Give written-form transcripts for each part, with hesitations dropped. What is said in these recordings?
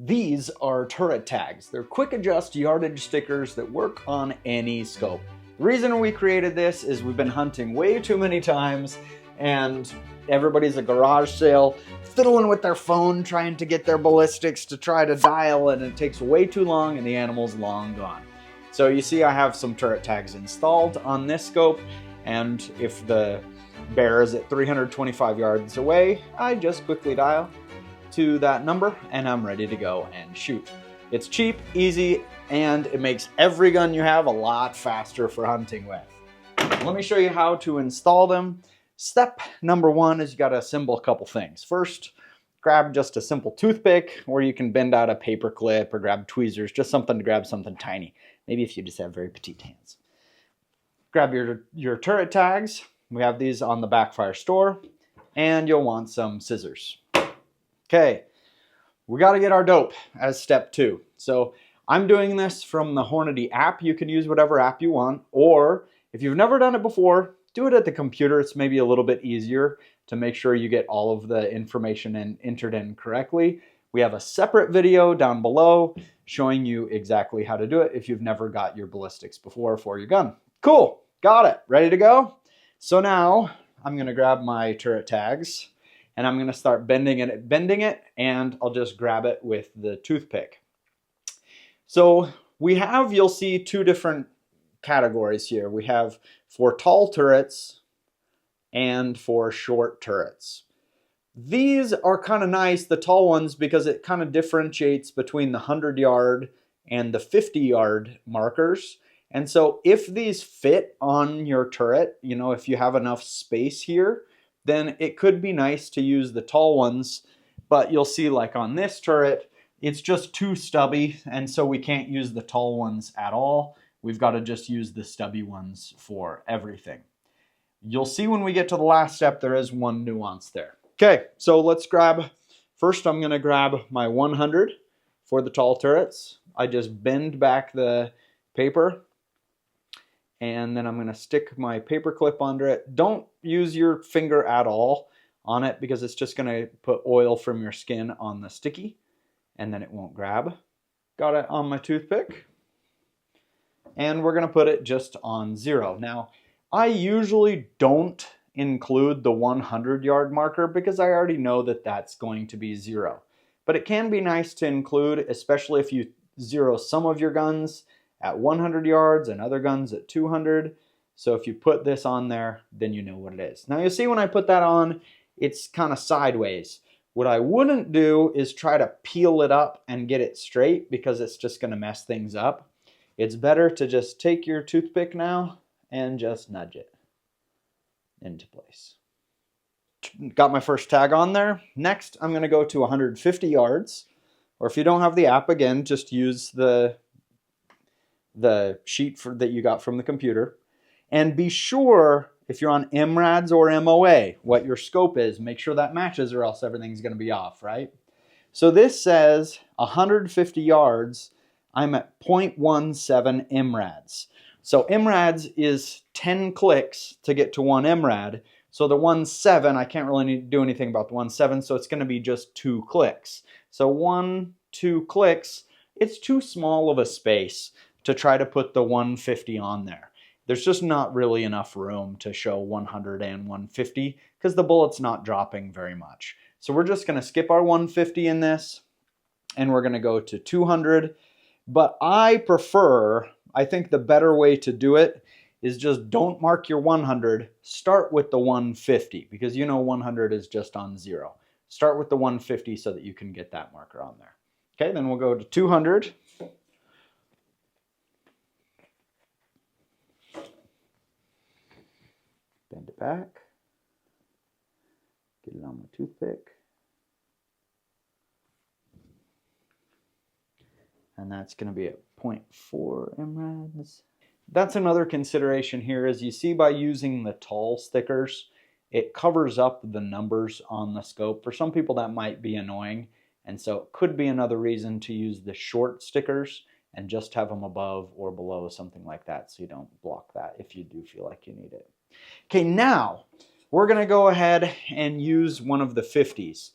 These are turret tags. They're quick adjust yardage stickers that work on any scope. The reason we created this is we've been hunting way too many times and everybody's at garage sale fiddling with their phone trying to get their ballistics to try to dial, and it takes way too long and the animal's long gone. So you see I have some turret tags installed on this scope, and if the bear is at 325 yards away, I just quickly dial to that number and I'm ready to go and shoot. It's cheap, easy, and it makes every gun you have a lot faster for hunting with. Let me show you how to install them. Step number one is you got to assemble a couple things. First, grab just a simple toothpick, or you can bend out a paper clip or grab tweezers, just something to grab something tiny. Maybe if you just have very petite hands. Grab your turret tags. We have these on the Backfire store, and you'll want some scissors. Okay, we got to get our dope as step two. So I'm doing this from the Hornady app. You can use whatever app you want, or if you've never done it before, do it at the computer. It's maybe a little bit easier to make sure you get all of the information entered in correctly. We have a separate video down below showing you exactly how to do it if you've never got your ballistics before for your gun. Cool, got it, ready to go? So now I'm gonna grab my turret tags and I'm gonna start bending it, and I'll just grab it with the toothpick. So we have, you'll see two different categories here. We have for tall turrets and for short turrets. These are kind of nice, the tall ones, because it kind of differentiates between the 100-yard and the 50-yard markers. And so if these fit on your turret, you know, if you have enough space here, then it could be nice to use the tall ones. But you'll see, like on this turret, it's just too stubby, and so we can't use the tall ones at all. We've got to just use the stubby ones for everything. You'll see when we get to the last step, there is one nuance there. Okay, so let's grab, first I'm going to grab my 100 for the tall turrets. I just bend back the paper, and then I'm going to stick my paper clip under it. Don't use your finger at all on it, because it's just going to put oil from your skin on the sticky, and then it won't grab. Got it on my toothpick, and we're going to put it just on 0. Now, I usually don't include the 100-yard marker because I already know that that's going to be 0. But it can be nice to include, especially if you zero some of your guns at 100 yards and other guns at 200. So if you put this on there, then you know what it is. Now you'll see when I put that on, it's kind of sideways. What I wouldn't do is try to peel it up and get it straight, because it's just going to mess things up. It's better to just take your toothpick now and just nudge it into place. Got my first tag on there. Next, I'm going to go to 150 yards. Or if you don't have the app, again, just use the sheet that you got from the computer. And be sure, if you're on MRADs or MOA, what your scope is. Make sure that matches, or else everything's going to be off, right? So this says 150 yards. I'm at 0.17 MRADs. So MRADs is 10 clicks to get to 1 MRAD. So the 1.7, I can't really do anything about the 1.7, so it's going to be just 2 clicks. So 2 clicks, it's too small of a space to try to put the 150 on there. There's just not really enough room to show 100 and 150 because the bullet's not dropping very much. So we're just going to skip our 150 in this, and we're going to go to 200. But I think the better way to do it is just don't mark your 100. Start with the 150, because you know 100 is just on 0. Start with the 150 so that you can get that marker on there. Okay, then we'll go to 200. Bend it back. Get it on my toothpick. And that's going to be at 0.4 MRADs. That's another consideration here, is you see by using the tall stickers, it covers up the numbers on the scope. For some people that might be annoying, and so it could be another reason to use the short stickers and just have them above or below, something like that, so you don't block that if you do feel like you need it. Okay, now we're going to go ahead and use one of the 50s.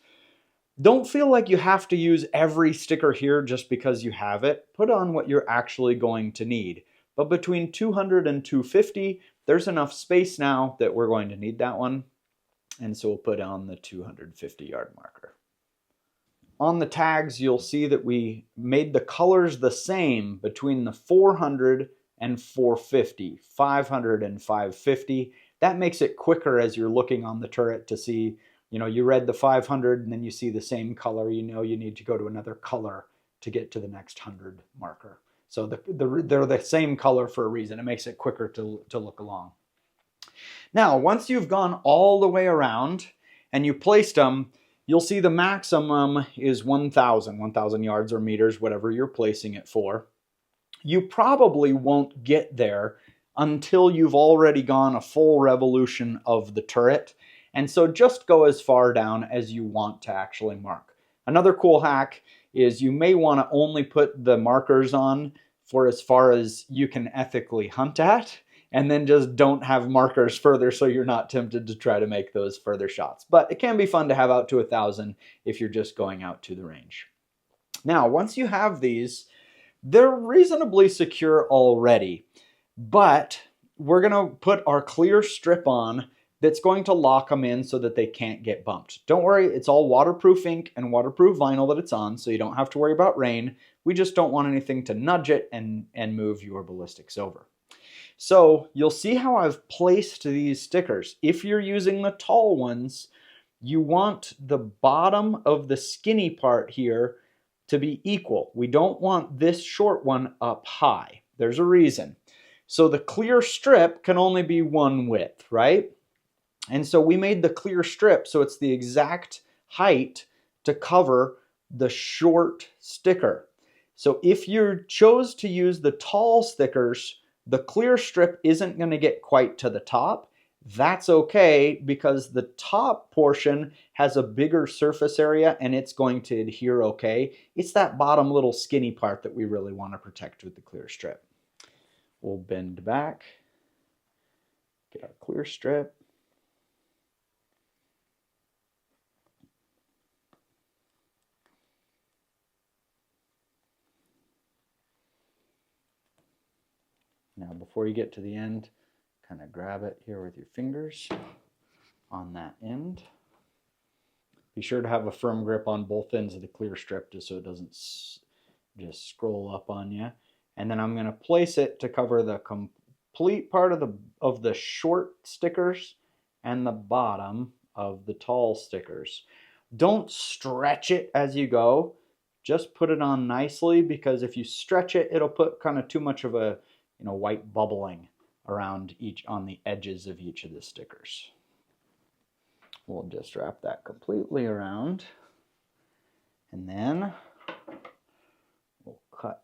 Don't feel like you have to use every sticker here just because you have it. Put on what you're actually going to need. But between 200 and 250, there's enough space now that we're going to need that one. And so we'll put on the 250 yard marker. On the tags, you'll see that we made the colors the same between the 400 and 450, 500 and 550. That makes it quicker as you're looking on the turret to see, you read the 500 and then you see the same color, you need to go to another color to get to the next 100 marker. So they're the same color for a reason. It makes it quicker to look along. Now, once you've gone all the way around and you placed them, you'll see the maximum is 1,000 yards or meters, whatever you're placing it for. You probably won't get there until you've already gone a full revolution of the turret. And so just go as far down as you want to actually mark. Another cool hack is you may want to only put the markers on for as far as you can ethically hunt at, and then just don't have markers further so you're not tempted to try to make those further shots. But it can be fun to have out to 1,000 if you're just going out to the range. Now, once you have these, they're reasonably secure already, but we're going to put our clear strip on that's going to lock them in so that they can't get bumped. Don't worry, it's all waterproof ink and waterproof vinyl that it's on, so you don't have to worry about rain. We just don't want anything to nudge it and move your ballistics over. So you'll see how I've placed these stickers. If you're using the tall ones, you want the bottom of the skinny part here to be equal. We don't want this short one up high. There's a reason. So the clear strip can only be one width, right? And so we made the clear strip so it's the exact height to cover the short sticker. So if you chose to use the tall stickers, the clear strip isn't going to get quite to the top. That's okay because the top portion has a bigger surface area and it's going to adhere okay. It's that bottom little skinny part that we really want to protect with the clear strip. We'll bend back, get our clear strip. Now, before you get to the end, kind of grab it here with your fingers on that end. Be sure to have a firm grip on both ends of the clear strip just so it doesn't just scroll up on you. And then I'm going to place it to cover the complete part of the short stickers and the bottom of the tall stickers. Don't stretch it as you go. Just put it on nicely, because if you stretch it, it'll put kind of too much of a white bubbling around on the edges of each of the stickers. We'll just wrap that completely around, and then we'll cut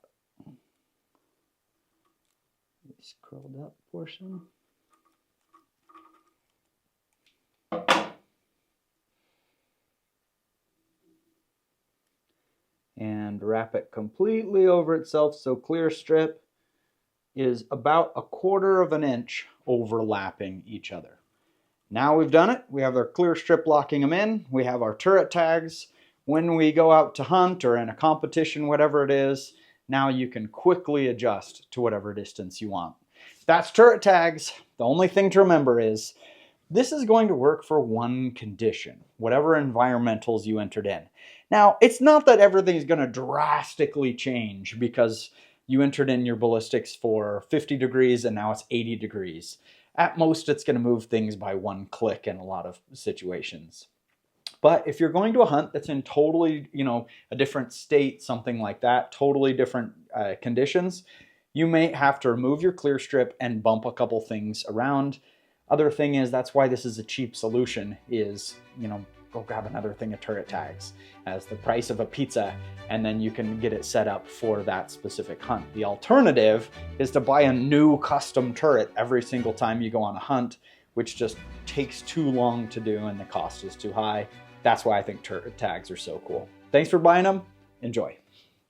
this curled up portion. And wrap it completely over itself so clear strip is about 1/4 of an inch overlapping each other. Now we've done it. We have our clear strip locking them in. We have our turret tags. When we go out to hunt or in a competition, whatever it is, now you can quickly adjust to whatever distance you want. That's turret tags. The only thing to remember is this is going to work for one condition, whatever environmentals you entered in. Now, it's not that everything's going to drastically change because you entered in your ballistics for 50 degrees and now it's 80 degrees. At most, it's going to move things by one click in a lot of situations. But if you're going to a hunt that's in totally, a different state, something like that, totally different conditions, you may have to remove your clear strip and bump a couple things around. Other thing is, that's why this is a cheap solution is, go grab another thing of turret tags as the price of a pizza, and then you can get it set up for that specific hunt. The alternative is to buy a new custom turret every single time you go on a hunt, which just takes too long to do and the cost is too high. That's why I think turret tags are so cool. Thanks for buying them. Enjoy.